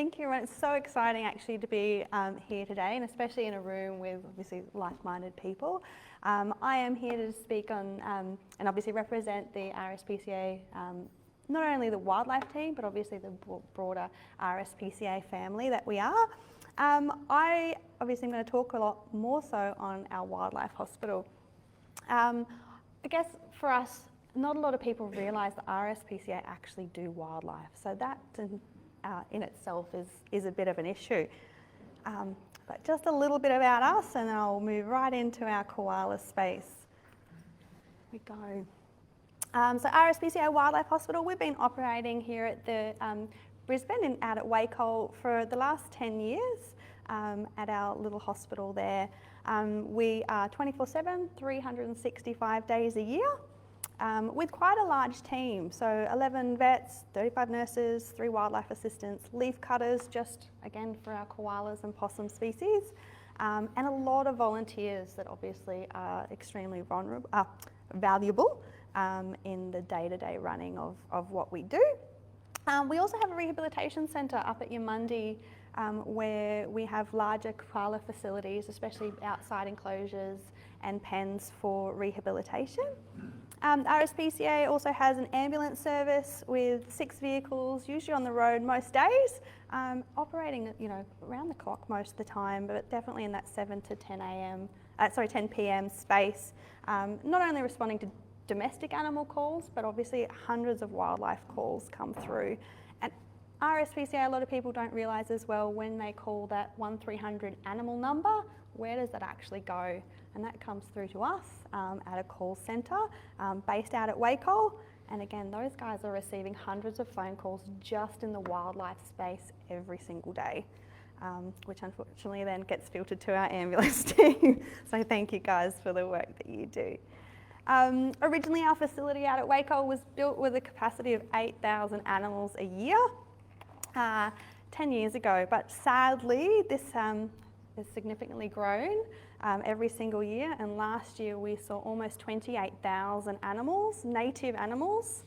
thank you everyone. It's so exciting actually to be here today, and especially in a room with obviously like-minded people. I am here to speak on and obviously represent the RSPCA, not only the wildlife team, but obviously the broader RSPCA family that we are. I obviously am going to talk a lot more so on our wildlife hospital. I guess for us, not a lot of people realise that RSPCA actually do wildlife, so that in itself is a bit of an issue. But just a little bit about us, and then I'll move right into our koala space. Here we go. So RSPCA Wildlife Hospital, we've been operating here at the Brisbane and out at Wacol for the last 10 years at our little hospital there. We are 24/7, 365 days a year. With quite a large team, so 11 vets, 35 nurses, 3 wildlife assistants, leaf cutters, just again for our koalas and possum species, and a lot of volunteers that obviously are extremely valuable in the day-to-day running of what we do. We also have a rehabilitation centre up at Yamundi where we have larger koala facilities, especially outside enclosures and pens for rehabilitation. RSPCA also has an ambulance service with 6 vehicles, usually on the road most days, operating around the clock most of the time, but definitely in that 7 to 10 p.m. space. Not only responding to domestic animal calls, but obviously hundreds of wildlife calls come through. And RSPCA, a lot of people don't realise as well, when they call that 1300 animal number, where does that actually go? And that comes through to us at a call centre based out at Wacol. And again, those guys are receiving hundreds of phone calls just in the wildlife space every single day, which unfortunately then gets filtered to our ambulance team. So thank you guys for the work that you do. Originally our facility out at Wacol was built with a capacity of 8,000 animals a year 10 years ago, but sadly this has significantly grown every single year, and last year we saw almost 28,000 animals, native animals,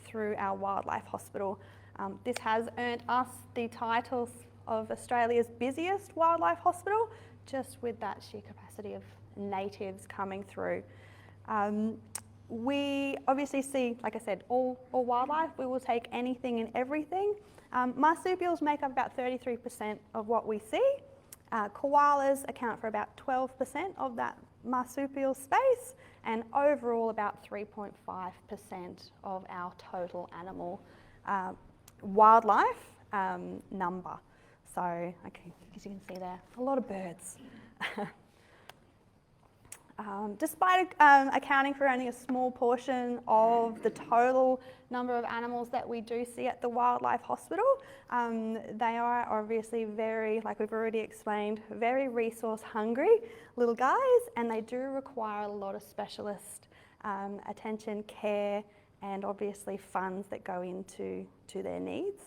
through our wildlife hospital. This has earned us the title of Australia's busiest wildlife hospital, just with that sheer capacity of natives coming through. We obviously see, like I said, all wildlife. We will take anything and everything. Marsupials make up about 33% of what we see. Koalas account for about 12% of that marsupial space, and overall about 3.5% of our total animal wildlife number. So, okay, as you can see there, a lot of birds. Despite accounting for only a small portion of the total number of animals that we do see at the wildlife hospital, they are obviously very, like we've already explained, very resource hungry little guys, and they do require a lot of specialist attention, care, and obviously funds that go into their needs.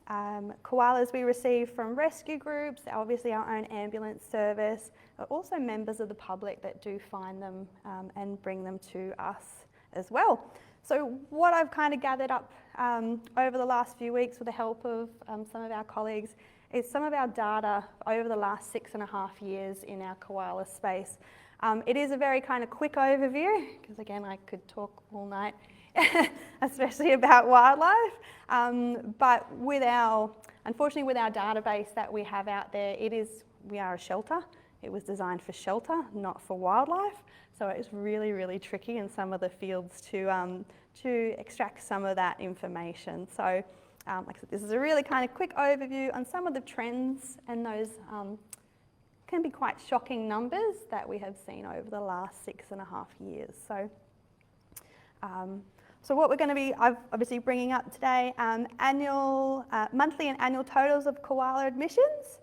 Koalas we receive from rescue groups, obviously our own ambulance service, but also members of the public that do find them and bring them to us as well. So what I've kind of gathered up over the last few weeks with the help of some of our colleagues is some of our data over the last 6.5 years in our koala space. It is a very kind of quick overview, because again I could talk all night especially about wildlife, but unfortunately with our database that we have out there, we are a shelter. It was designed for shelter, not for wildlife, so it's really, really tricky in some of the fields to extract some of that information. So like I said, this is a really kind of quick overview on some of the trends, and those can be quite shocking numbers that we have seen over the last 6.5 years. So what we're going to be obviously bringing up today, monthly and annual totals of koala admissions,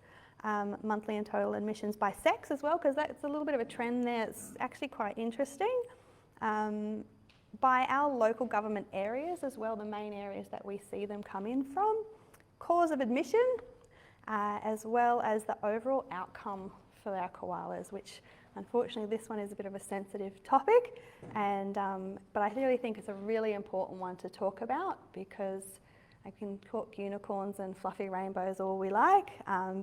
monthly and total admissions by sex as well, because that's a little bit of a trend there. It's actually quite interesting. By our local government areas as well, the main areas that we see them come in from, cause of admission, as well as the overall outcome for our koalas, which unfortunately this one is a bit of a sensitive topic, and but I really think it's a really important one to talk about, because I can talk unicorns and fluffy rainbows all we like,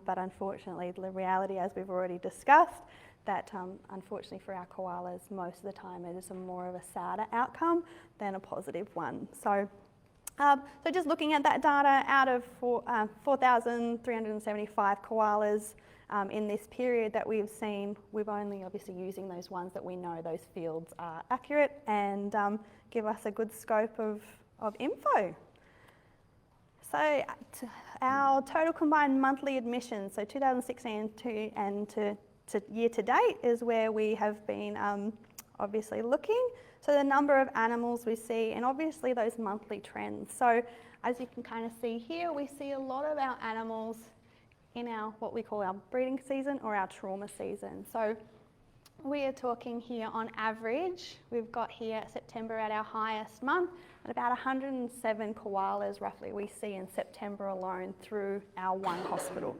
but unfortunately the reality, as we've already discussed, that unfortunately for our koalas, most of the time it is more of a sadder outcome than a positive one. So just looking at that data, out of 4,375 koalas in this period that we've seen, we're only obviously using those ones that we know those fields are accurate and give us a good scope of info. So our total combined monthly admissions, so 2016 to year to date is where we have been obviously looking. So the number of animals we see and obviously those monthly trends. So as you can kind of see here, we see a lot of our animals in our what we call our breeding season or our trauma season. So we are talking here on average, we've got here September at our highest month, and about 107 koalas roughly we see in September alone through our one hospital.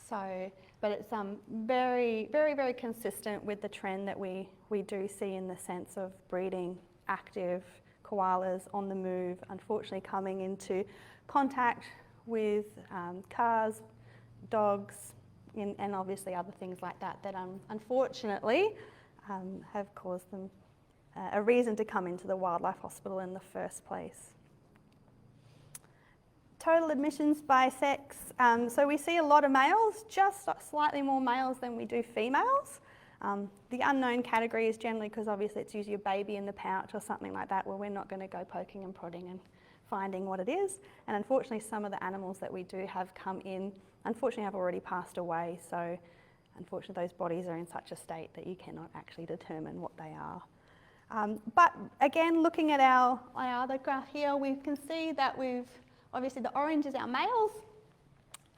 So, but it's very, very, very consistent with the trend that we do see in the sense of breeding active koalas on the move, unfortunately coming into contact with cars, dogs, and obviously other things like that that unfortunately have caused them a reason to come into the wildlife hospital in the first place. Total admissions by sex, so we see a lot of males, just slightly more males than we do females. The unknown category is generally because obviously it's usually a baby in the pouch or something like that, where we're not going to go poking and prodding and finding what it is. And unfortunately some of the animals that we do have come in unfortunately have already passed away, so unfortunately those bodies are in such a state that you cannot actually determine what they are. But again, looking at our other graph here, we can see that obviously the orange is our males.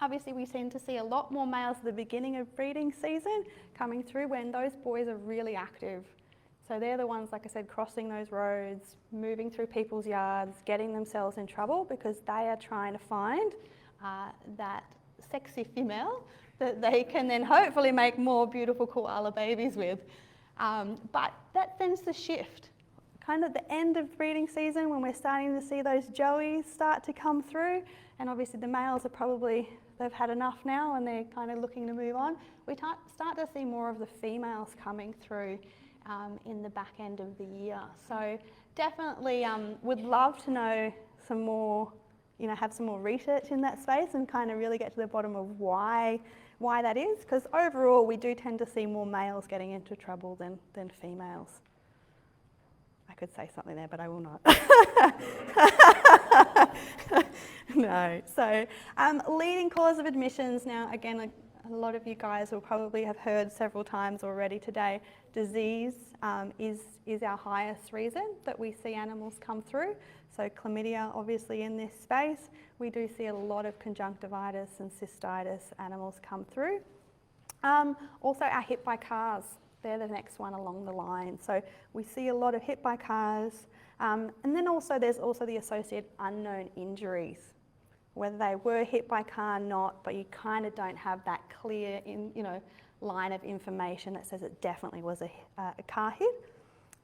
Obviously we seem to see a lot more males at the beginning of breeding season coming through when those boys are really active. So they're the ones, like I said, crossing those roads, moving through people's yards, getting themselves in trouble because they are trying to find that sexy female that they can then hopefully make more beautiful koala babies with. But that tends to shift. Kind of the end of breeding season when we're starting to see those joeys start to come through, and obviously the males are probably, they've had enough now and they're kind of looking to move on. We start to see more of the females coming through in the back end of the year. So definitely would love to know some more, have some more research in that space and kind of really get to the bottom of why that is, because overall we do tend to see more males getting into trouble than females. I could say something there, but I will not. No. So leading cause of admissions. Now, again, a lot of you guys will probably have heard several times already today, disease is our highest reason that we see animals come through. So chlamydia, obviously in this space, we do see a lot of conjunctivitis and cystitis animals come through. Also our hit by cars. They're the next one along the line. So we see a lot of hit by cars. And then also there's also the associated unknown injuries, whether they were hit by car or not, but you kind of don't have that clear line of information that says it definitely was a car hit.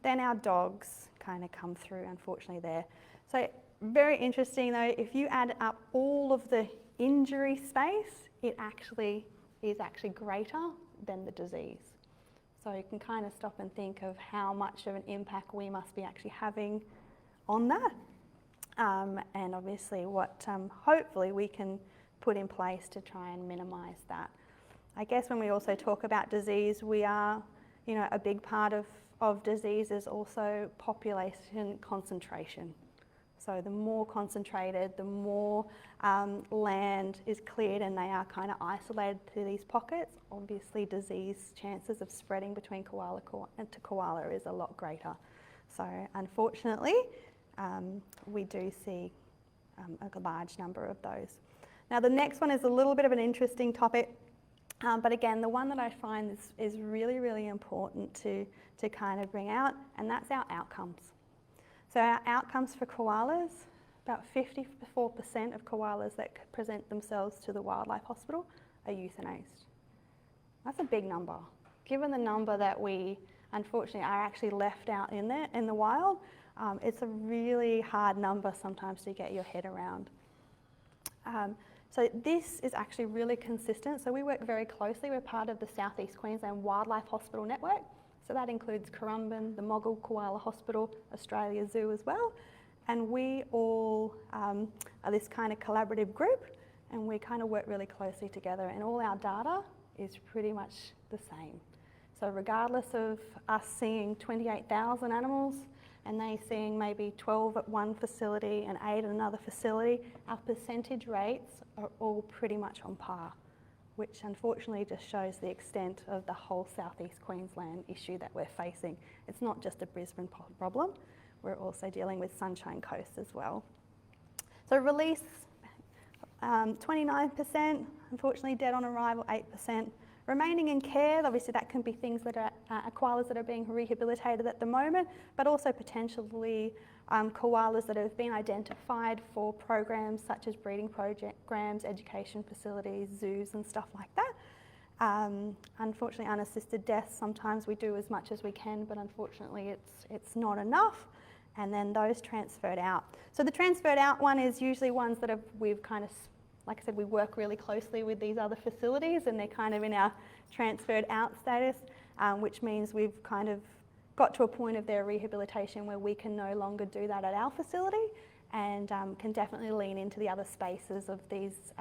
Then our dogs kind of come through, unfortunately, there. So very interesting though, if you add up all of the injury space, it actually is greater than the disease. So you can kind of stop and think of how much of an impact we must be actually having on that. And obviously what hopefully we can put in place to try and minimise that. I guess when we also talk about disease, we are, a big part of disease is also population concentration. So the more concentrated, the more land is cleared and they are kind of isolated to these pockets, obviously disease chances of spreading between koala to koala is a lot greater. So unfortunately, we do see a large number of those. Now the next one is a little bit of an interesting topic, but again, the one that I find is really, really important to kind of bring out, and that's our outcomes. So our outcomes for koalas, about 54% of koalas that present themselves to the wildlife hospital are euthanized. That's a big number. Given the number that we unfortunately are actually left out in the wild, it's a really hard number sometimes to get your head around. So this is actually really consistent. So we work very closely. We're part of the South East Queensland Wildlife Hospital Network. So that includes Currumbin, the Wacol Koala Hospital, Australia Zoo as well. And we all are this kind of collaborative group, and we kind of work really closely together, and all our data is pretty much the same. So regardless of us seeing 28,000 animals and they seeing maybe 12 at one facility and 8 at another facility, our percentage rates are all pretty much on par, which unfortunately just shows the extent of the whole southeast Queensland issue that we're facing. It's not just a Brisbane problem, we're also dealing with Sunshine Coast as well. So release, 29%, unfortunately dead on arrival, 8%. Remaining in care, obviously that can be things that are koalas that are being rehabilitated at the moment, but also potentially koalas that have been identified for programs such as breeding programs, education facilities, zoos and stuff like that. Unfortunately, unassisted deaths, sometimes we do as much as we can, but unfortunately it's not enough. And then those transferred out. So the transferred out one is usually ones that we've kind of, like I said, we work really closely with these other facilities, and they're kind of in our transferred out status, which means we've kind of got to a point of their rehabilitation where we can no longer do that at our facility, and can definitely lean into the other spaces of these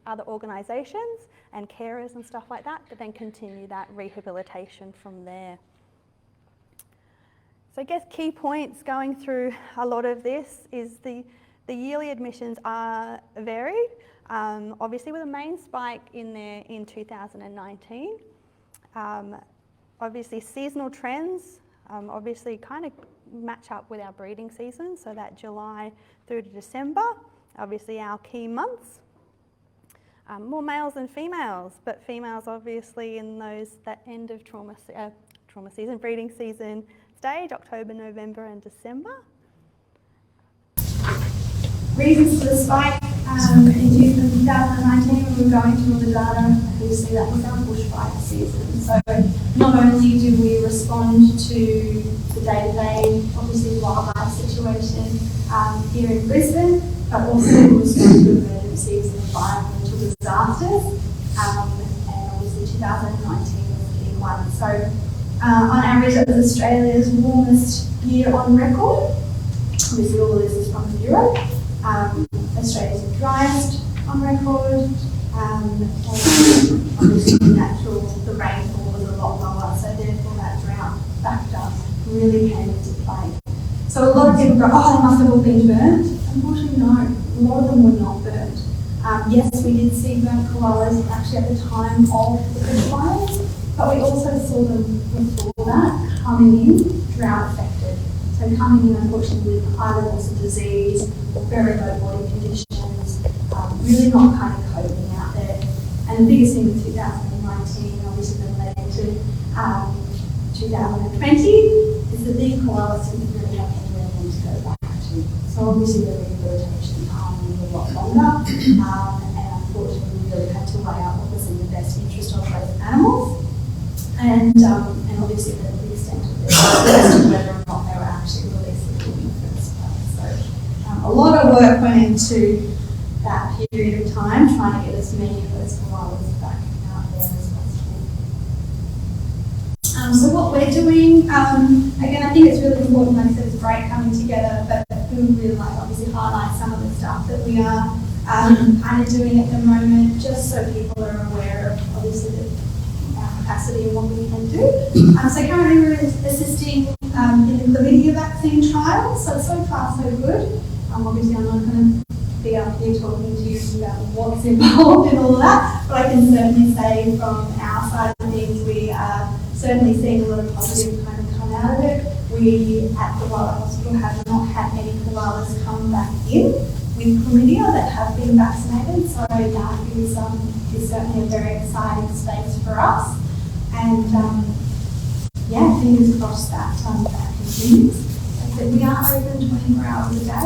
other organisations and carers and stuff like that, but then continue that rehabilitation from there. So I guess key points going through a lot of this is the yearly admissions are varied. Obviously with a main spike in there in 2019. Obviously seasonal trends obviously kind of match up with our breeding season, so that July through to December, obviously our key months. More males than females, but females obviously in that end of trauma season, breeding season stage, October, November and December. Reasons for the spike in 2019 when we were going through all the data, obviously that was our bushfire season. So not only do we respond to the day-to-day, obviously wildlife situation here in Brisbane, but also we respond to emergencies and environmental disasters, and obviously 2019 was a big one. So on average it was Australia's warmest year on record. Obviously all of this is from Europe. Australia's the driest on record, and obviously the rainfall was a lot lower, so therefore that drought factor really came into play. So a lot of people go, oh, they must have all been burnt. Unfortunately, no, a lot of them were not burnt. Yes, we did see burnt koalas actually at the time of the bushfires, but we also saw them before that coming in drought affected. So coming in, unfortunately, with high levels of disease, very low body conditions, really not kind of coping out there. And the biggest thing with 2019, obviously then led into 2020, is that these koalas didn't really have anywhere to go back to. So obviously the rehabilitation time was a lot longer, and unfortunately we really had to weigh out what was in the best interest of both animals, and obviously the extent of their disease and whether or not they were actually released in the first place. So a lot of work went into that period of time, trying to get as many of those koalas back out there as possible. So what we're doing, again, I think it's really important, like I said, it's great coming together, but we would really like to obviously highlight some of the stuff that we are kind of doing at the moment, just so people are aware of obviously our capacity and what we can do. So currently we're assisting in the chlamydia vaccine trial, so far so good. Obviously I'm not going to be up here talking to you about what's involved in all of that, but I can certainly say from our side of things we are certainly seeing a lot of positive kind of come out of it. We at the Wildlife Hospital have not had any koalas come back in with chlamydia that have been vaccinated, so that is certainly a very exciting space for us. And yeah, fingers crossed that that continues. But we are open 24 hours a day.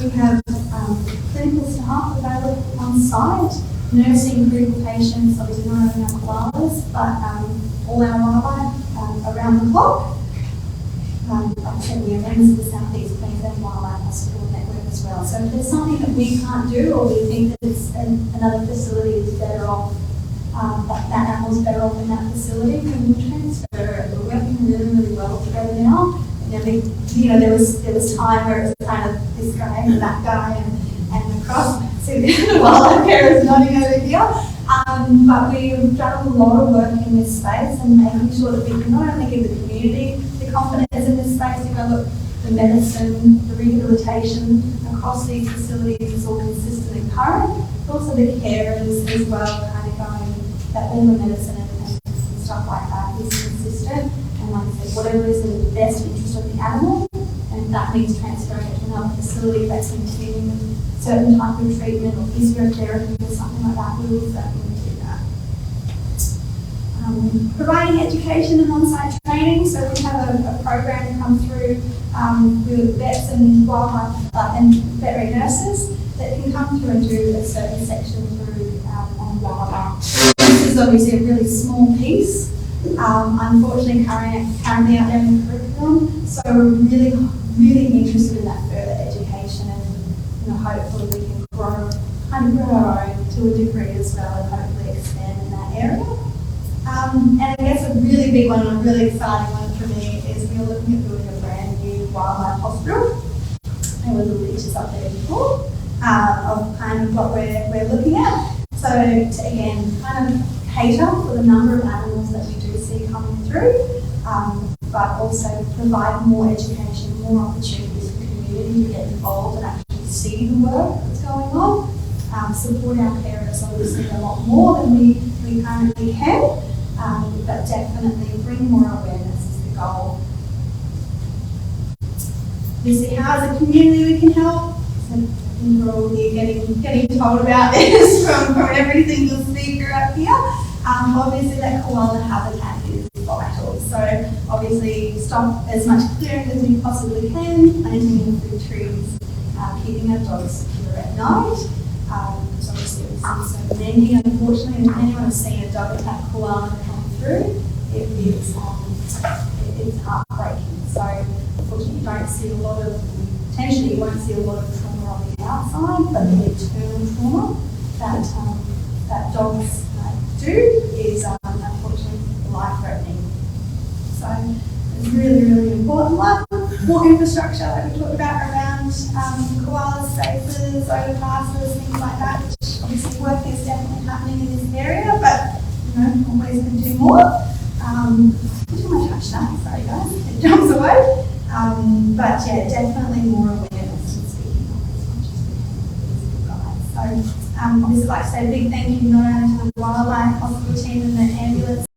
We have clinical staff available on site, nursing critical patients, obviously not only our koalas, but all our wildlife around the clock. like I said, we are members of the South East Queensland Wildlife Hospital Network as well. So if there's something that we can't do, or we think that another facility is better off, that animal's better off in that facility, then we'll transfer it. We're working really, really well together now. And then there was time where it was kind of this guy and that guy and across. So the wildlife care is nodding over here. But we've done a lot of work in this space and making sure that we can not only give the community the confidence in this space, develop the medicine, the rehabilitation across these facilities is all consistent and current, but also the carers as well, kind of going that all the medicine and stuff like that is consistent. And like I said, whatever is in the best interest of the animal, and that means transferring it to another facility that's continuing with certain type of treatment or physiotherapy or something like that, we will certainly do that. Providing education and on-site training, so we have a program come through with vets and wildlife and veterinary nurses that can come through and do a certain section through on wildlife. This is obviously a really small piece, unfortunately currently out there in the curriculum, so we're really, really interested in that further education, and hopefully we can grow our own to a degree as well, and hopefully expand in that area. And I guess a really big one and a really exciting one for me is we're looking at building a brand new wildlife hospital. There were the pictures up there before of kind of what we're looking at. So to again kind of cater for the number of animals that we do see coming through, but also provide more education, more opportunities for the community to get involved and actually see the work that's going on. Support our carers obviously a lot more than we currently can, but definitely bring more awareness is the goal. We see how as a community we can help. So we're all here getting told about this from every single speaker up here. Obviously that koala habitat is vital. So obviously stop as much clearing as we possibly can, planting the trees, keeping our dogs secure at night. So obviously we see so many, unfortunately, if anyone has seen a dog attack koala come through, it's heartbreaking. So unfortunately you don't see a lot of, potentially you won't see a lot of trauma on the outside, but the internal trauma that dogs do is unfortunately life-threatening. So it's really, really important one. More infrastructure like we talked about around koala spaces, overpasses, things like that, which obviously work is definitely happening in this area, but always can do more. I just want to touch that, sorry guys, it jumps away. But yeah, definitely more awareness and speaking up as much as we can with these guys. So obviously like I said, a big thank you not only to the wildlife hospital team and the ambulance